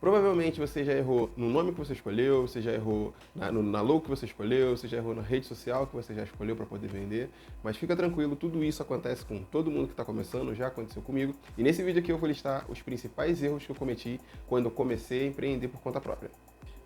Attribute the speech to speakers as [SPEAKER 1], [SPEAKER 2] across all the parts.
[SPEAKER 1] Provavelmente você já errou no nome que você escolheu, você já errou na logo que você escolheu, você já errou na rede social que você já escolheu para poder vender, mas fica tranquilo, tudo isso acontece com todo mundo que está começando, já aconteceu comigo. E nesse vídeo aqui eu vou listar os principais erros que eu cometi quando eu comecei a empreender por conta própria.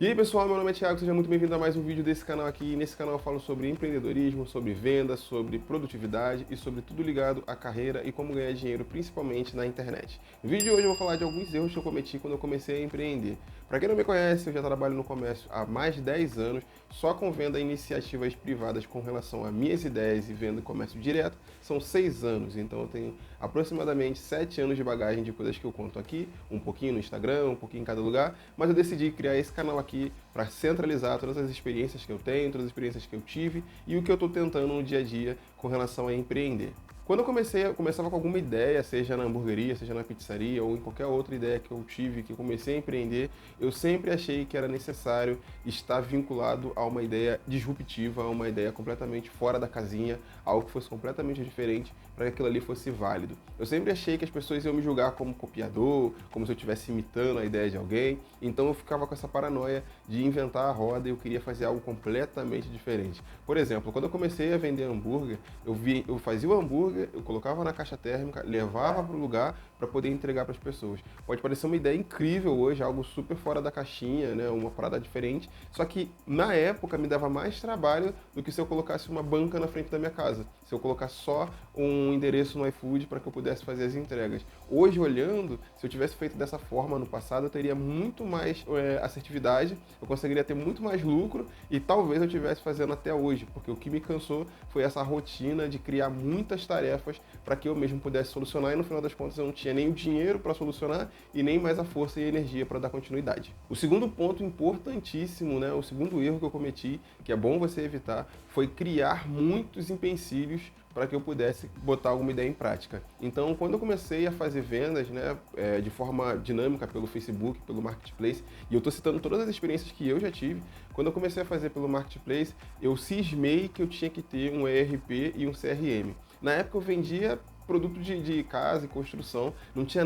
[SPEAKER 1] E aí pessoal, meu nome é Thiago, seja muito bem-vindo a mais um vídeo desse canal aqui. Nesse canal eu falo sobre empreendedorismo, sobre vendas, sobre produtividade e sobre tudo ligado à carreira e como ganhar dinheiro, principalmente na internet. No vídeo de hoje eu vou falar de alguns erros que eu cometi quando eu comecei a empreender. Para quem não me conhece, eu já trabalho no comércio há mais de 10 anos, só com venda iniciativas privadas com relação a minhas ideias e venda em comércio direto, são 6 anos, então eu tenho aproximadamente 7 anos de bagagem de coisas que eu conto aqui, um pouquinho no Instagram, um pouquinho em cada lugar, mas eu decidi criar esse canal aqui para centralizar todas as experiências que eu tenho, todas as experiências que eu tive e o que eu estou tentando no dia a dia com relação a empreender. Quando eu começava com alguma ideia, seja na hamburgueria, seja na pizzaria ou em qualquer outra ideia que eu tive, que eu comecei a empreender, eu sempre achei que era necessário estar vinculado a uma ideia disruptiva, a uma ideia completamente fora da casinha, algo que fosse completamente diferente para que aquilo ali fosse válido. Eu sempre achei que as pessoas iam me julgar como copiador, como se eu estivesse imitando a ideia de alguém, então eu ficava com essa paranoia de inventar a roda e eu queria fazer algo completamente diferente. Por exemplo, quando eu comecei a vender hambúrguer, eu fazia o hambúrguer, eu colocava na caixa térmica, levava para o lugar para poder entregar para as pessoas. Pode parecer uma ideia incrível hoje, algo super fora da caixinha, né, uma parada diferente, só que na época me dava mais trabalho do que se eu colocasse uma banca na frente da minha casa, se eu colocasse só um endereço no iFood para que eu pudesse fazer as entregas. Hoje, olhando, se eu tivesse feito dessa forma no passado, eu teria muito mais assertividade, eu conseguiria ter muito mais lucro e talvez eu estivesse fazendo até hoje, porque o que me cansou foi essa rotina de criar muitas tarefas para que eu mesmo pudesse solucionar e no final das contas eu não tinha nem o dinheiro para solucionar e nem mais a força e a energia para dar continuidade. O segundo ponto importantíssimo, né, o segundo erro que eu cometi, que é bom você evitar, foi criar muitos empecilhos para que eu pudesse botar alguma ideia em prática. Então, quando eu comecei a fazer vendas, né, de forma dinâmica pelo Facebook, pelo Marketplace, e eu estou citando todas as experiências que eu já tive, quando eu comecei a fazer pelo Marketplace, eu cismei que eu tinha que ter um ERP e um CRM. Na época eu vendia produto de casa e construção, não tinha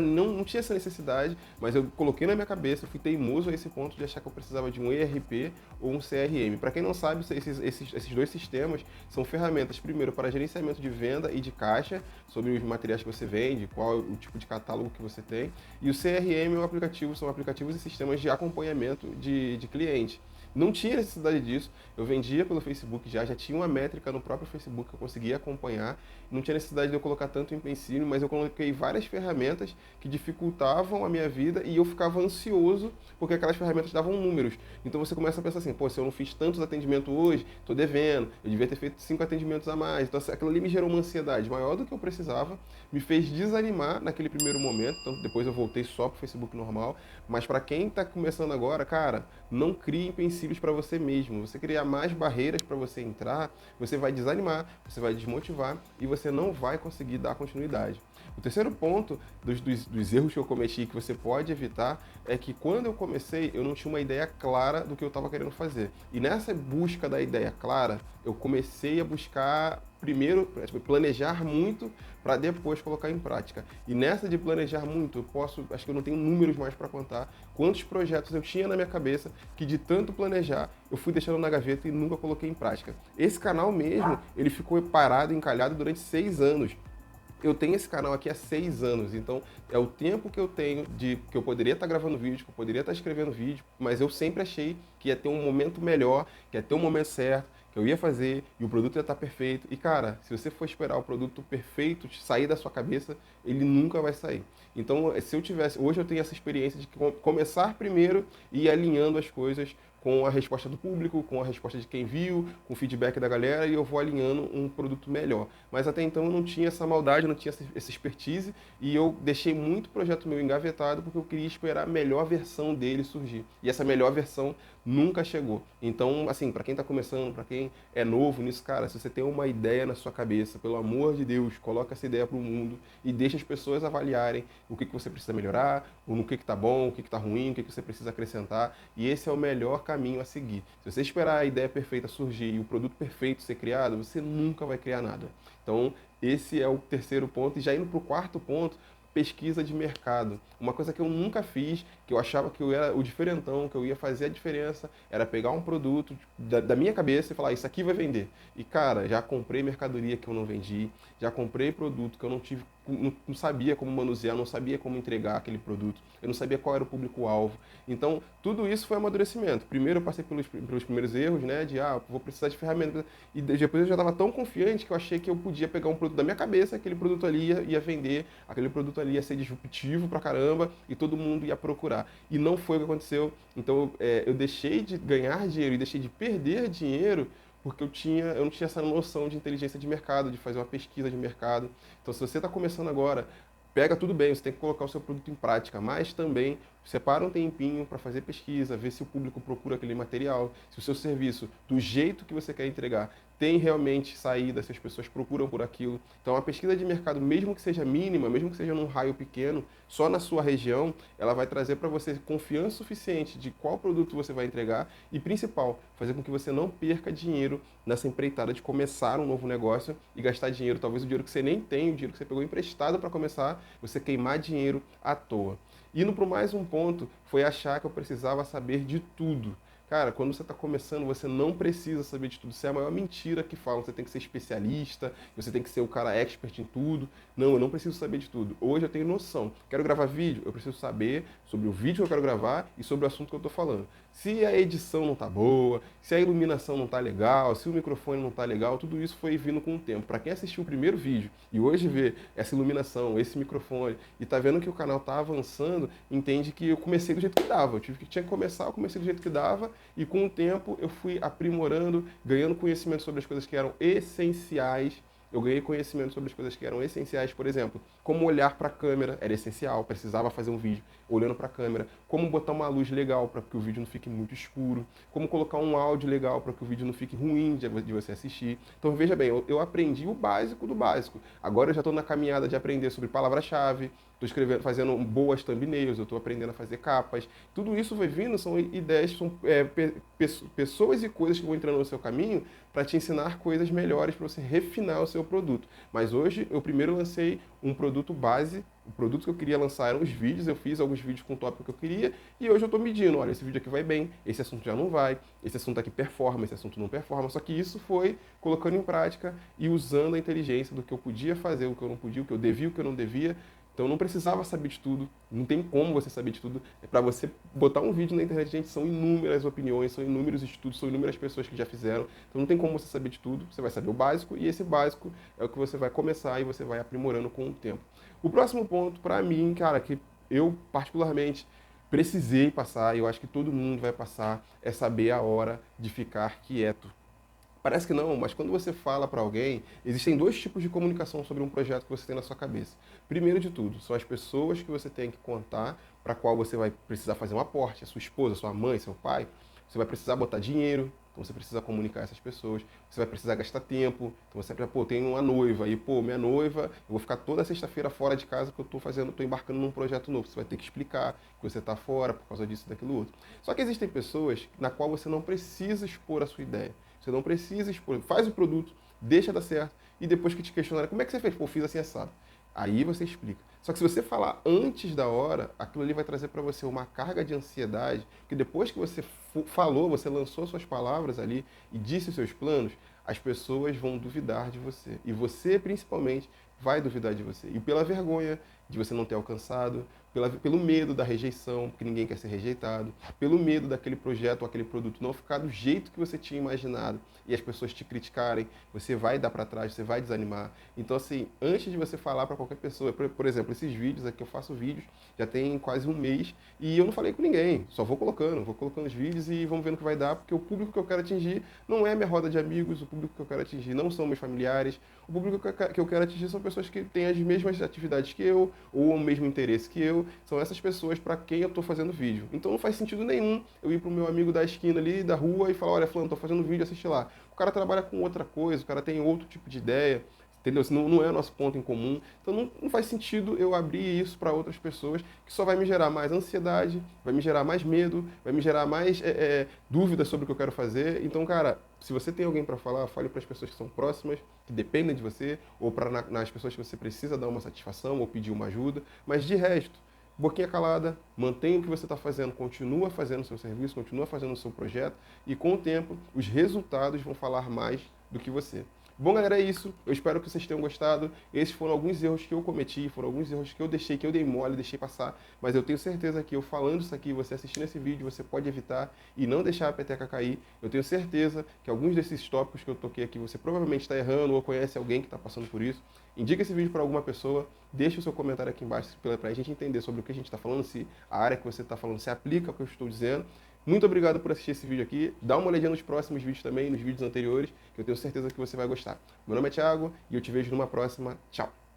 [SPEAKER 1] essa necessidade, mas eu coloquei na minha cabeça, eu fui teimoso a esse ponto de achar que eu precisava de um ERP ou um CRM. Para quem não sabe, esses dois sistemas são ferramentas, primeiro, para gerenciamento de venda e de caixa, sobre os materiais que você vende, qual é o tipo de catálogo que você tem, e o CRM é um aplicativo, são aplicativos e sistemas de acompanhamento de cliente. Não tinha necessidade disso, eu vendia pelo Facebook já tinha uma métrica no próprio Facebook que eu conseguia acompanhar, não tinha necessidade de eu colocar tanto empecilho, mas eu coloquei várias ferramentas que dificultavam a minha vida e eu ficava ansioso porque aquelas ferramentas davam números. Então você começa a pensar assim, pô, se eu não fiz tantos atendimentos hoje, estou devendo, eu devia ter feito 5 atendimentos a mais. Então aquilo ali me gerou uma ansiedade maior do que eu precisava, me fez desanimar naquele primeiro momento, então depois eu voltei só para o Facebook normal, mas para quem está começando agora, cara, não crie empecilhos para você mesmo. Você criar mais barreiras para você entrar, você vai desanimar, você vai desmotivar e você não vai conseguir dar continuidade. O terceiro ponto dos erros que eu cometi que você pode evitar é que quando eu comecei eu não tinha uma ideia clara do que eu estava querendo fazer. E nessa busca da ideia clara, eu comecei a buscar primeiro planejar muito para depois colocar em prática. E nessa de planejar muito, acho que eu não tenho números mais para contar quantos projetos eu tinha na minha cabeça que de tanto planejar eu fui deixando na gaveta e nunca coloquei em prática. Esse canal mesmo, ele ficou parado, encalhado durante 6 anos. Eu tenho esse canal aqui há 6 anos, então é o tempo que eu tenho que eu poderia estar gravando vídeo, que eu poderia estar escrevendo vídeo, mas eu sempre achei que ia ter um momento melhor, que ia ter um momento certo, que eu ia fazer e o produto ia estar perfeito. E cara, se você for esperar o produto perfeito sair da sua cabeça, ele nunca vai sair. Então, se eu tivesse, hoje eu tenho essa experiência de começar primeiro e ir alinhando as coisas com a resposta do público, com a resposta de quem viu, com o feedback da galera e eu vou alinhando um produto melhor. Mas até então eu não tinha essa maldade, não tinha essa expertise e eu deixei muito projeto meu engavetado porque eu queria esperar a melhor versão dele surgir. E essa melhor versão nunca chegou. Então, assim, para quem está começando, para quem é novo nisso, cara, se você tem uma ideia na sua cabeça, pelo amor de Deus, coloca essa ideia para o mundo e deixa as pessoas avaliarem o que você precisa melhorar, ou no que está bom, o que está ruim, o que você precisa acrescentar. E esse é o melhor caminho a seguir. Se você esperar a ideia perfeita surgir e o produto perfeito ser criado, você nunca vai criar nada. Então, esse é o terceiro ponto. E já indo para o quarto ponto, pesquisa de mercado. Uma coisa que eu nunca fiz, que eu achava que eu era o diferentão, que eu ia fazer a diferença, era pegar um produto da minha cabeça e falar, isso aqui vai vender. E, cara, já comprei mercadoria que eu não vendi, já comprei produto que eu não tive, não sabia como manusear, não sabia como entregar aquele produto, eu não sabia qual era o público-alvo. Então, tudo isso foi amadurecimento. Primeiro eu passei pelos primeiros erros, né, de, vou precisar de ferramentas. E depois eu já estava tão confiante que eu achei que eu podia pegar um produto da minha cabeça, aquele produto ali ia vender, aquele produto ali ia ser disruptivo pra caramba e todo mundo ia procurar. E não foi o que aconteceu. Então, eu deixei de ganhar dinheiro e deixei de perder dinheiro porque eu não tinha essa noção de inteligência de mercado, de fazer uma pesquisa de mercado. Então, se você está começando agora, pega tudo bem, você tem que colocar o seu produto em prática, mas também separa um tempinho para fazer pesquisa, ver se o público procura aquele material, se o seu serviço, do jeito que você quer entregar, tem realmente saída, se as pessoas procuram por aquilo. Então, a pesquisa de mercado, mesmo que seja mínima, mesmo que seja num raio pequeno, só na sua região, ela vai trazer para você confiança suficiente de qual produto você vai entregar e, principal, fazer com que você não perca dinheiro nessa empreitada de começar um novo negócio e gastar dinheiro, talvez o dinheiro que você nem tem, o dinheiro que você pegou emprestado para começar, você queimar dinheiro à toa. Indo para mais um ponto, foi achar que eu precisava saber de tudo. Cara, quando você está começando, você não precisa saber de tudo. Isso é a maior mentira que falam. Você tem que ser especialista, você tem que ser o cara expert em tudo. Não, eu não preciso saber de tudo. Hoje eu tenho noção. Quero gravar vídeo? Eu preciso saber sobre o vídeo que eu quero gravar e sobre o assunto que eu estou falando. Se a edição não está boa, se a iluminação não está legal, se o microfone não está legal, tudo isso foi vindo com o tempo. Para quem assistiu o primeiro vídeo e hoje vê essa iluminação, esse microfone e está vendo que o canal está avançando, entende que eu comecei do jeito que dava. Tinha que começar, eu comecei do jeito que dava e com o tempo eu fui aprimorando, ganhando conhecimento sobre as coisas que eram essenciais. Eu ganhei conhecimento sobre as coisas que eram essenciais, por exemplo, como olhar para a câmera era essencial, precisava fazer um vídeo olhando para a câmera, como botar uma luz legal para que o vídeo não fique muito escuro, como colocar um áudio legal para que o vídeo não fique ruim de você assistir. Então veja bem, eu aprendi o básico do básico. Agora eu já estou na caminhada de aprender sobre palavra-chave, estou escrevendo, fazendo boas thumbnails, eu estou aprendendo a fazer capas. Tudo isso vai vindo, são ideias, são pessoas e coisas que vão entrando no seu caminho para te ensinar coisas melhores para você refinar o seu produto. Mas hoje eu primeiro lancei um produto base, o produto que eu queria lançar eram os vídeos, eu fiz alguns vídeos com o tópico que eu queria e hoje eu estou medindo, olha, esse vídeo aqui vai bem, esse assunto já não vai, esse assunto aqui performa, esse assunto não performa, só que isso foi colocando em prática e usando a inteligência do que eu podia fazer, o que eu não podia, o que eu devia, o que eu não devia. Então não precisava saber de tudo, não tem como você saber de tudo. Para você botar um vídeo na internet, gente, são inúmeras opiniões, são inúmeros estudos, são inúmeras pessoas que já fizeram. Então não tem como você saber de tudo, você vai saber o básico e esse básico é o que você vai começar e você vai aprimorando com o tempo. O próximo ponto, para mim, cara, que eu particularmente precisei passar, e eu acho que todo mundo vai passar, é saber a hora de ficar quieto. Parece que não, mas quando você fala para alguém, existem dois tipos de comunicação sobre um projeto que você tem na sua cabeça. Primeiro de tudo, são as pessoas que você tem que contar, para qual você vai precisar fazer um aporte, a sua esposa, sua mãe, seu pai. Você vai precisar botar dinheiro, então você precisa comunicar essas pessoas. Você vai precisar gastar tempo, então você vai, tem uma noiva, e minha noiva, eu vou ficar toda sexta-feira fora de casa que eu estou embarcando num projeto novo. Você vai ter que explicar que você está fora por causa disso, daquilo outro. Só que existem pessoas na qual você não precisa expor a sua ideia. Você não precisa expor, faz o produto, deixa dar certo, e depois que te questionarem, como é que você fez? Pô, fiz assim assado. Aí você explica. Só que se você falar antes da hora, aquilo ali vai trazer para você uma carga de ansiedade, que depois que você falou, você lançou suas palavras ali e disse os seus planos, as pessoas vão duvidar de você. E você, principalmente, vai duvidar de você. E pela vergonha de você não ter alcançado, pelo medo da rejeição, porque ninguém quer ser rejeitado, pelo medo daquele projeto ou aquele produto não ficar do jeito que você tinha imaginado e as pessoas te criticarem, você vai dar para trás, você vai desanimar. Então, assim, antes de você falar para qualquer pessoa, por exemplo, esses vídeos aqui, eu faço vídeos, já tem quase um mês, e eu não falei com ninguém, só vou colocando os vídeos e vamos vendo o que vai dar, porque o público que eu quero atingir não é minha roda de amigos, o público que eu quero atingir não são meus familiares, o público que eu quero atingir são pessoas que têm as mesmas atividades que eu, ou o mesmo interesse que eu, são essas pessoas para quem eu estou fazendo vídeo. Então não faz sentido nenhum eu ir para o meu amigo da esquina ali, da rua, e falar, olha, fulano, estou fazendo vídeo, assiste lá. O cara trabalha com outra coisa, o cara tem outro tipo de ideia. Entendeu? Se não é o nosso ponto em comum. Então não faz sentido eu abrir isso para outras pessoas, que só vai me gerar mais ansiedade, vai me gerar mais medo, vai me gerar mais dúvidas sobre o que eu quero fazer. Então, cara, se você tem alguém para falar, fale para as pessoas que são próximas, que dependem de você, ou para nas pessoas que você precisa dar uma satisfação ou pedir uma ajuda. Mas de resto, boquinha calada, mantenha o que você está fazendo, continua fazendo o seu serviço, continua fazendo o seu projeto, e com o tempo, os resultados vão falar mais do que você. Bom, galera, é isso. Eu espero que vocês tenham gostado. Esses foram alguns erros que eu cometi, foram alguns erros que eu deixei, que eu dei mole, deixei passar. Mas eu tenho certeza que eu falando isso aqui, você assistindo esse vídeo, você pode evitar e não deixar a peteca cair. Eu tenho certeza que alguns desses tópicos que eu toquei aqui, você provavelmente está errando ou conhece alguém que está passando por isso. Indica esse vídeo para alguma pessoa, deixa o seu comentário aqui embaixo para a gente entender sobre o que a gente está falando, se a área que você está falando se aplica ao que eu estou dizendo. Muito obrigado por assistir esse vídeo aqui. Dá uma olhadinha nos próximos vídeos também, nos vídeos anteriores, que eu tenho certeza que você vai gostar. Meu nome é Thiago e eu te vejo numa próxima. Tchau!